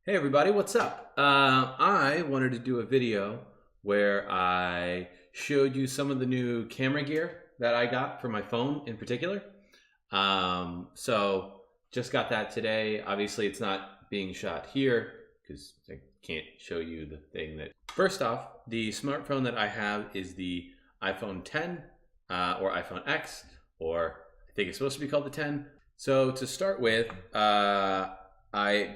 Hey everybody, what's up? I wanted to do a video where I showed you some of the new camera gear that I got for my phone in particular. So just got that today. Obviously it's not being shot here because I can't show you the thing that... First off, the smartphone that I have is the iPhone 10 or iPhone X, or I think it's supposed to be called the 10. So to start with, I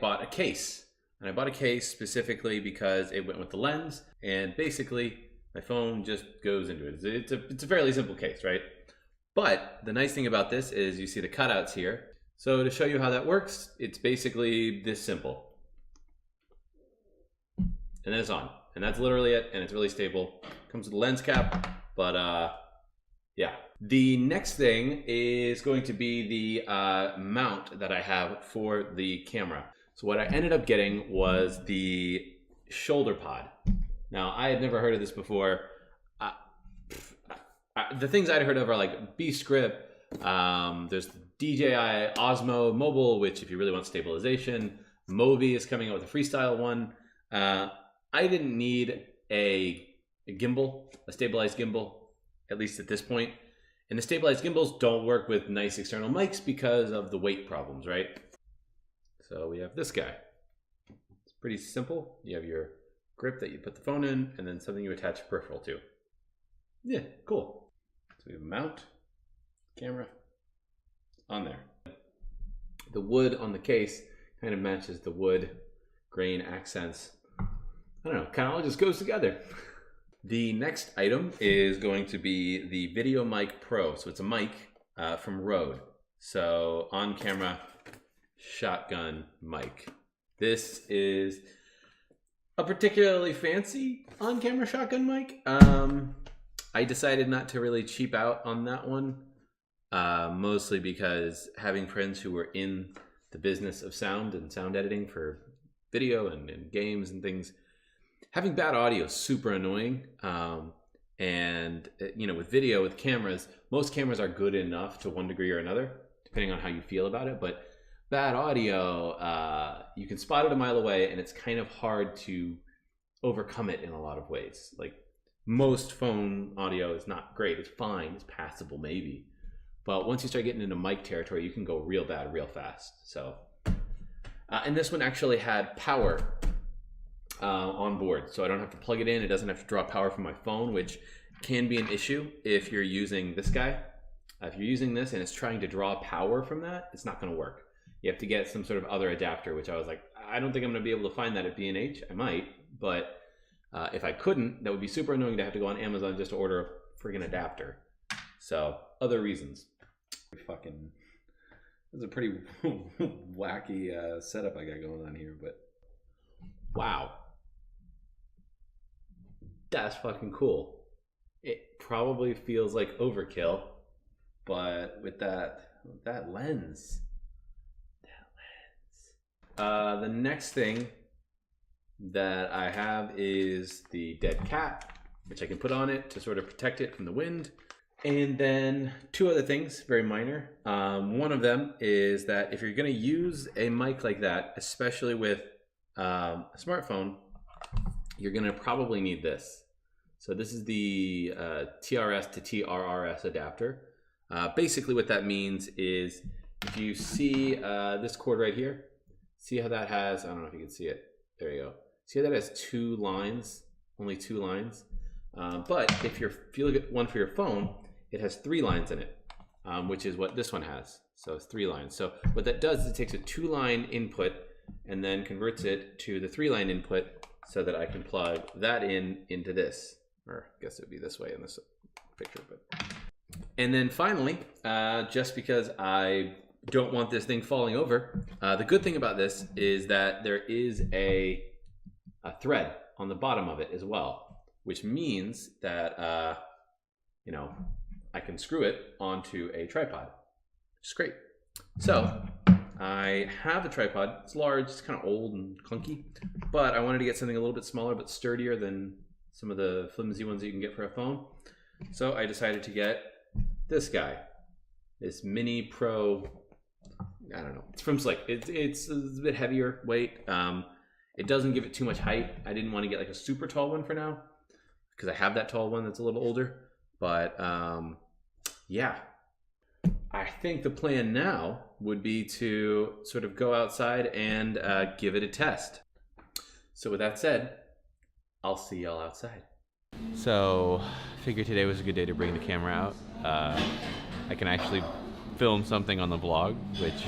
bought a case. And I bought a case specifically because it went with the lens, and basically my phone just goes into it. It's a fairly simple case, right? But the nice thing about this is you see the cutouts here. So to show you how that works, it's basically this simple. And then it's on. And that's literally it, and it's really stable. Comes with a lens cap, but yeah. The next thing is going to be the mount that I have for the camera. So what I ended up getting was the shoulder pod. Now, I had never heard of this before. The things I'd heard of are like Beast Grip. There's DJI Osmo Mobile, which if you really want stabilization. Movi is coming out with a freestyle one. I didn't need a gimbal, a stabilized gimbal, at least at this point. And the stabilized gimbals don't work with nice external mics because of the weight problems, right? So we have this guy. It's pretty simple. You have your grip that you put the phone in, and then something you attach a peripheral to. Yeah, cool. So we have a mount, camera on there. The wood on the case kind of matches the wood grain accents. I don't know, kind of all just goes together. The next item is going to be the Video Mic Pro. So it's a mic from Rode. So on camera shotgun mic. This is a particularly fancy on-camera shotgun mic. I decided not to really cheap out on that one, mostly because having friends who were in the business of sound and sound editing for video and games and things, having bad audio is super annoying. And you know, with video, with cameras, most cameras are good enough to one degree or another, depending on how you feel about it, but bad audio, you can spot it a mile away, and it's kind of hard to overcome it in a lot of ways. Like, most phone audio is not great. It's fine. It's passable, maybe. But once you start getting into mic territory, you can go real bad real fast. So, and this one actually had power on board, so I don't have to plug it in. It doesn't have to draw power from my phone, which can be an issue if you're using this guy. If you're using this and it's trying to draw power from that, it's not going to work. You have to get some sort of other adapter, which I was like, I don't think I'm going to be able to find that at B&H. I might, but if I couldn't, that would be super annoying to have to go on Amazon just to order a friggin' adapter. So, other reasons. Fucking, this is a pretty wacky setup I got going on here, but wow. That's fucking cool. It probably feels like overkill, but with that lens... the next thing that I have is the dead cat, which I can put on it to sort of protect it from the wind. And then two other things, very minor. One of them is that if you're going to use a mic like that, especially with a smartphone, you're going to probably need this. So this is the TRS to TRRS adapter. Basically what that means is if you see this cord right here, see how that has, I don't know if you can see it. There you go. See how that has two lines, only two lines? But if you look at one for your phone, it has three lines in it, which is what this one has. So it's three lines. So what that does is it takes a two-line input and then converts it to the three-line input so that I can plug that into this. Or I guess it would be this way in this picture. But. And then finally, just because I don't want this thing falling over. The good thing about this is that there is a thread on the bottom of it as well, which means that you know, I can screw it onto a tripod, which is great. So I have a tripod. It's large, it's kind of old and clunky, but I wanted to get something a little bit smaller but sturdier than some of the flimsy ones that you can get for a phone. So I decided to get this guy, this Mini Pro. I don't know. It's from Slick. It's a bit heavier weight. It doesn't give it too much height. I didn't want to get like a super tall one for now because I have that tall one that's a little older. But yeah, I think the plan now would be to sort of go outside and give it a test. So with that said, I'll see y'all outside. So I figured today was a good day to bring the camera out. I can actually film something on the vlog, which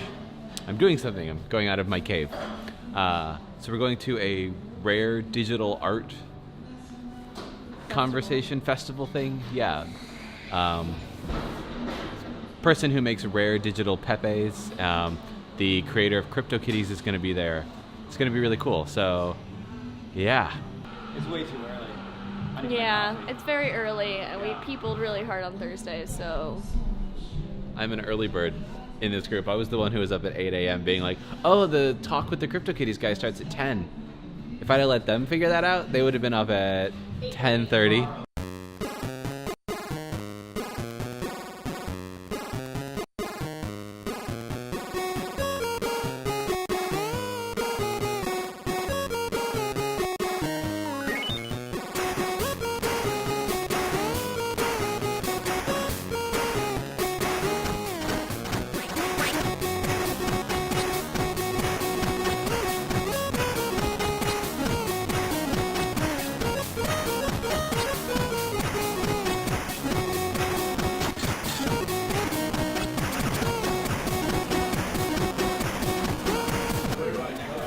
I'm doing something. I'm going out of my cave. So we're going to a rare digital art conversation festival thing. Yeah. Person who makes rare digital Pepes, the creator of CryptoKitties, is going to be there. It's going to be really cool. So yeah. It's way too early. Yeah, it's very early, and we peopled really hard on Thursday, so... I'm an early bird in this group. I was the one who was up at 8 a.m. being like, oh, the talk with the CryptoKitties guy starts at 10. If I'd have let them figure that out, they would have been up at 10:30.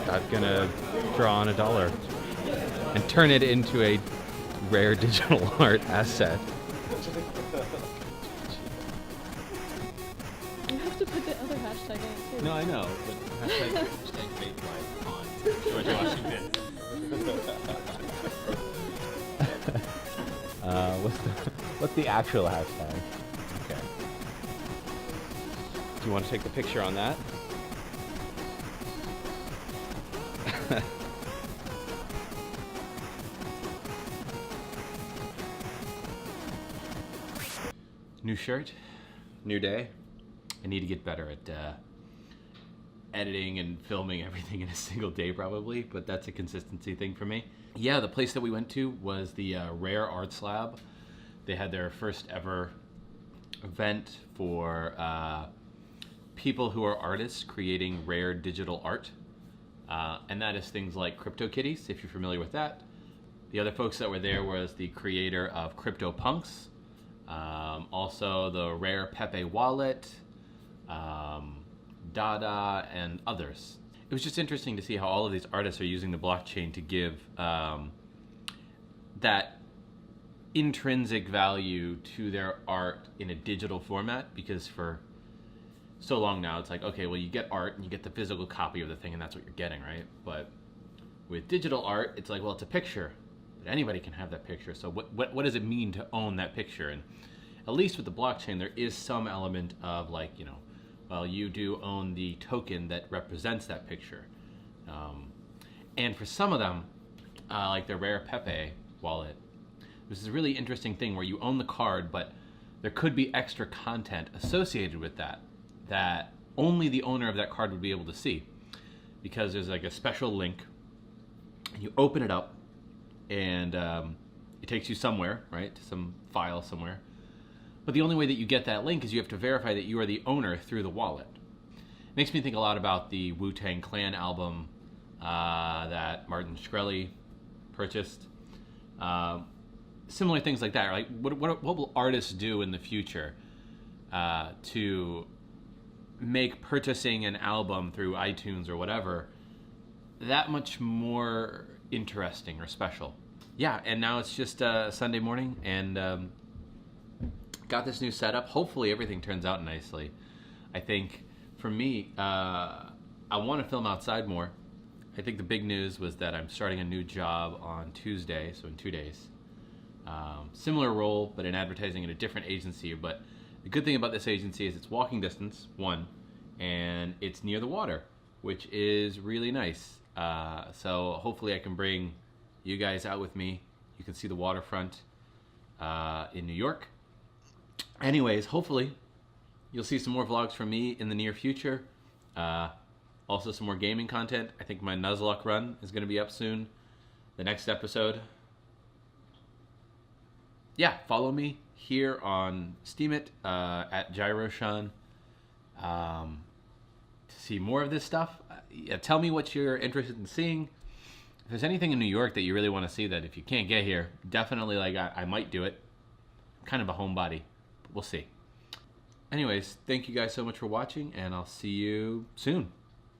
I'm gonna draw on $1 and turn it into a rare digital art asset. You have to put the other hashtag in it too. No, I know, but hashtag #FateLife on George Washington. What's the actual hashtag? Okay. Do you want to take the picture on that? New shirt, new day. I need to get better at editing and filming everything in a single day probably, but that's a consistency thing for me. Yeah, the place that we went to was the Rare Arts Lab. They had their first ever event for people who are artists creating rare digital art. And that is things like CryptoKitties, if you're familiar with that. The other folks that were there was the creator of CryptoPunks, also the rare Pepe wallet, Dada, and others. It was just interesting to see how all of these artists are using the blockchain to give that intrinsic value to their art in a digital format, because for so long now it's like, okay, well, you get art and you get the physical copy of the thing and that's what you're getting, right? But with digital art, it's like, well, it's a picture, but anybody can have that picture. So what does it mean to own that picture? And at least with the blockchain, there is some element of like, you know, well, you do own the token that represents that picture. And for some of them, like the rare Pepe wallet, this is a really interesting thing where you own the card, but there could be extra content associated with that only the owner of that card would be able to see, because there's like a special link and you open it up and it takes you somewhere, right, to some file somewhere. But the only way that you get that link is you have to verify that you are the owner through the wallet. It makes me think a lot about the Wu-Tang Clan album that Martin Shkreli purchased. Similar things like that. Like, what will artists do in the future to make purchasing an album through iTunes or whatever that much more interesting or special? Yeah, and now it's just Sunday morning, and got this new setup. Hopefully everything turns out nicely. I think for me, I want to film outside more. I think the big news was that I'm starting a new job on Tuesday, so in 2 days. Similar role, but in advertising in a different agency. But the good thing about this agency is it's walking distance, one, and it's near the water, which is really nice. So hopefully I can bring you guys out with me. You can see the waterfront in New York. Anyways, hopefully you'll see some more vlogs from me in the near future. Also some more gaming content. I think my Nuzlocke run is going to be up soon. The next episode. Yeah, follow me here on Steemit at Gyroshan to see more of this stuff. Yeah, tell me what you're interested in seeing. If there's anything in New York that you really want to see that if you can't get here, definitely like I might do it. I'm kind of a homebody, but we'll see. Anyways, thank you guys so much for watching, and I'll see you soon.